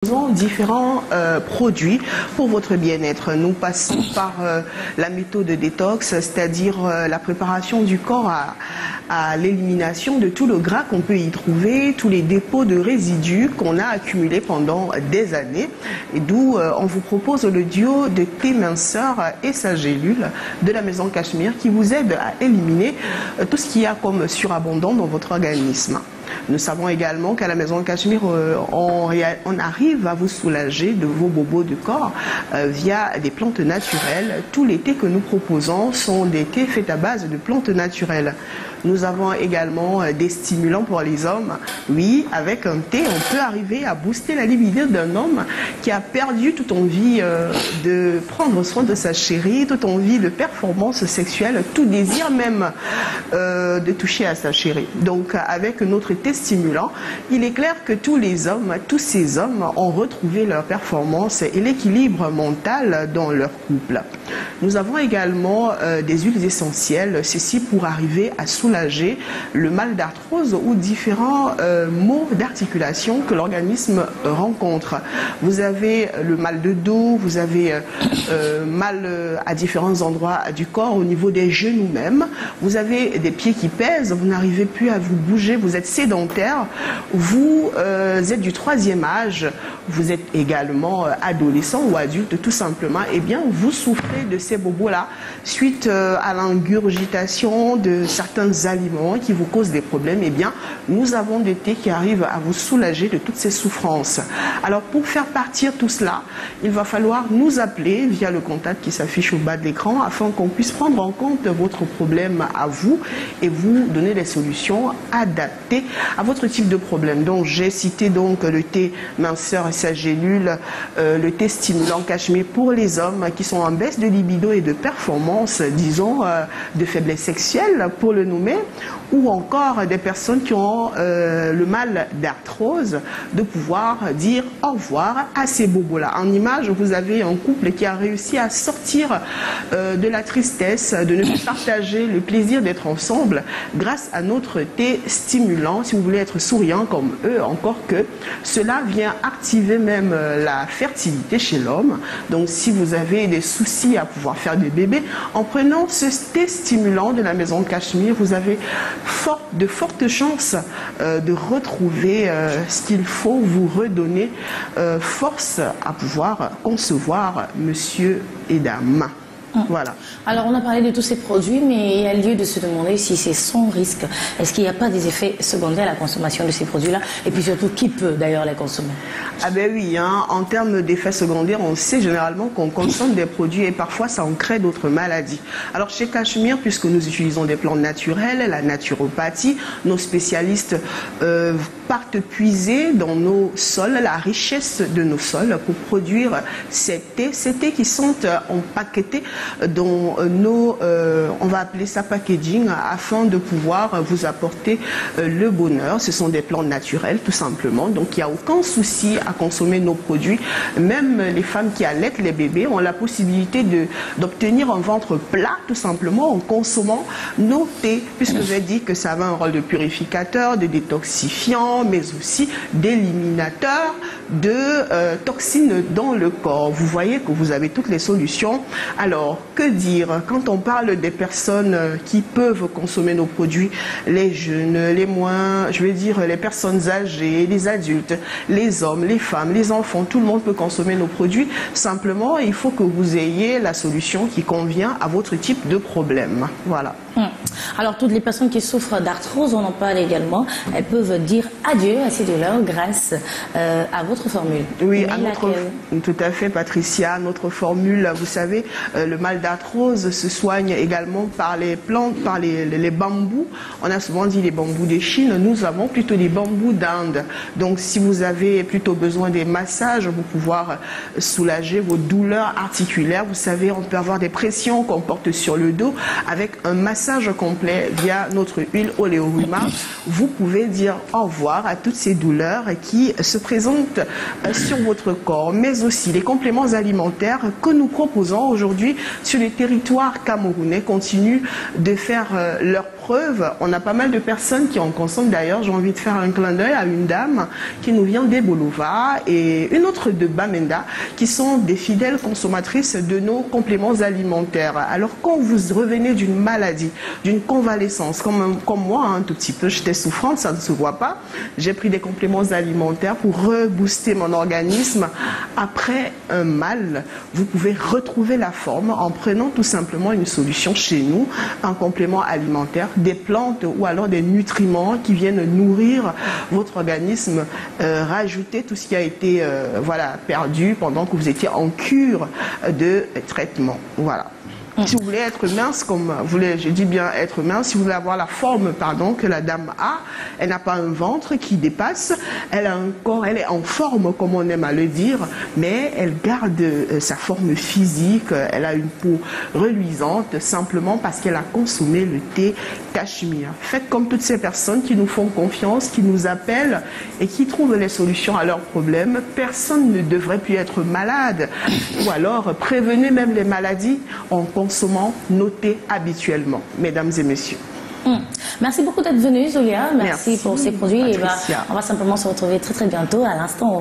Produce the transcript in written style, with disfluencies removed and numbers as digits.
Différents produits pour votre bien-être. Nous passons par la méthode de détox, c'est-à-dire la préparation du corps à l'élimination de tout le gras qu'on peut y trouver, tous les dépôts de résidus qu'on a accumulés pendant des années. Et d'où on vous propose le duo de thé minceur et sa gélule de la maison Cachemire qui vous aide à éliminer tout ce qu'il y a comme surabondant dans votre organisme. Nous savons également qu'à la maison Cachemire, on arrive à vous soulager de vos bobos de corps via des plantes naturelles. Tous les thés que nous proposons sont des thés faits à base de plantes naturelles. Nous avons également des stimulants pour les hommes. Oui, avec un thé, on peut arriver à booster la libido d'un homme qui a perdu toute envie de prendre soin de sa chérie, toute envie de performance sexuelle, tout désir même de toucher à sa chérie. Donc avec notre thé stimulant, il est clair que tous ces hommes ont retrouvé leur performance et l'équilibre mental dans leur couple. Nous avons également des huiles essentielles, ceci pour arriver à soulager le mal d'arthrose ou différents maux d'articulation que l'organisme rencontre. Vous avez le mal de dos, vous avez mal à différents endroits du corps, au niveau des genoux même. Vous avez des pieds qui pèsent, vous n'arrivez plus à vous bouger, vous êtes sédentaire, vous êtes du 3e âge, vous êtes également adolescent ou adulte tout simplement, et bien vous souffrez de ces bobos-là suite à l'ingurgitation de certains aliments qui vous causent des problèmes. Et bien nous avons des thés qui arrivent à vous soulager de toutes ces souffrances. Alors pour faire partir tout cela, il va falloir nous appeler via le contact qui s'affiche au bas de l'écran afin qu'on puisse prendre en compte votre problème à vous et vous donner des solutions adaptées à votre type de problème. Donc j'ai cité donc le thé minceur et sa gélule, le thé stimulant Cachemire pour les hommes qui sont en baisse de libido et de performance, disons de faiblesse sexuelle pour le nommer, ou encore des personnes qui ont le mal d'arthrose, de pouvoir dire au revoir à ces bobos-là. En image, vous avez un couple qui a réussi à sortir de la tristesse, de ne plus partager le plaisir d'être ensemble grâce à notre thé stimulant, si vous voulez être souriant comme eux, encore que cela vient activer même la fertilité chez l'homme. Donc si vous avez des soucis à pouvoir faire des bébés, en prenant ce thé stimulant de la maison Cachemire, vous avez de fortes chances de retrouver ce qu'il faut vous redonner force à pouvoir concevoir monsieur et dame. Voilà. Alors on a parlé de tous ces produits, mais il y a lieu de se demander si c'est sans risque. Est-ce qu'il n'y a pas des effets secondaires à la consommation de ces produits-là? Et puis surtout, qui peut d'ailleurs les consommer? Ah ben oui, hein, en termes d'effets secondaires, on sait généralement qu'on consomme des produits et parfois ça en crée d'autres maladies. Alors chez Cachemire, puisque nous utilisons des plantes naturelles, la naturopathie, nos spécialistes partent puiser dans nos sols, la richesse de nos sols pour produire ces thés qui sont empaquetés dans nos, on va appeler ça packaging, afin de pouvoir vous apporter le bonheur. Ce sont des plantes naturelles tout simplement, donc il n'y a aucun souci à consommer nos produits. Même les femmes qui allaitent les bébés ont la possibilité d'obtenir un ventre plat tout simplement en consommant nos thés, puisque j'ai dit que ça avait un rôle de purificateur, de détoxifiant, mais aussi d'éliminateur de toxines dans le corps. Vous voyez que vous avez toutes les solutions. Alors, que dire quand on parle des personnes qui peuvent consommer nos produits? Les jeunes, les moins, je veux dire les personnes âgées, les adultes, les hommes, les femmes, les enfants, tout le monde peut consommer nos produits. Simplement, il faut que vous ayez la solution qui convient à votre type de problème. Voilà. Alors, toutes les personnes qui souffrent d'arthrose, on en parle également, elles peuvent dire adieu à ces douleurs grâce à votre formule. Oui, tout à fait, Patricia. Notre formule, vous savez, le mal d'arthrose se soigne également par les plantes, par les bambous. On a souvent dit les bambous de Chine. Nous avons plutôt les bambous d'Inde. Donc, si vous avez plutôt besoin des massages pour pouvoir soulager vos douleurs articulaires, vous savez, on peut avoir des pressions qu'on porte sur le dos avec un massage complet via notre huile Oleorima. Vous pouvez dire au revoir réparatoire à toutes ces douleurs qui se présentent sur votre corps, mais aussi les compléments alimentaires que nous proposons aujourd'hui sur le territoire camerounais continuent de faire leur preuve. On a pas mal de personnes qui en consomment. D'ailleurs, j'ai envie de faire un clin d'œil à une dame qui nous vient d'Ebolova et une autre de Bamenda, qui sont des fidèles consommatrices de nos compléments alimentaires. Alors, quand vous revenez d'une maladie, d'une convalescence, comme moi, un tout petit peu, j'étais souffrante, ça ne se voit pas. J'ai pris des compléments alimentaires pour rebooster mon organisme. Après un mal, vous pouvez retrouver la forme en prenant tout simplement une solution chez nous, un complément alimentaire, des plantes ou alors des nutriments qui viennent nourrir votre organisme, rajouter tout ce qui a été voilà, perdu pendant que vous étiez en cure de traitement. Voilà. Si vous voulez être mince, comme je dis bien être mince, si vous voulez avoir la forme, pardon, que la dame a, elle n'a pas un ventre qui dépasse, elle a un corps, elle est en forme, comme on aime à le dire, mais elle garde sa forme physique, elle a une peau reluisante, simplement parce qu'elle a consommé le thé cachemire. Faites comme toutes ces personnes qui nous font confiance, qui nous appellent et qui trouvent les solutions à leurs problèmes. Personne ne devrait plus être malade, ou alors prévenez même les maladies en consommant nos thés habituellement, mesdames et messieurs. Merci beaucoup d'être venue, Zolia. Merci pour ces produits. Et Patricia. on va simplement se retrouver très très bientôt. À l'instant,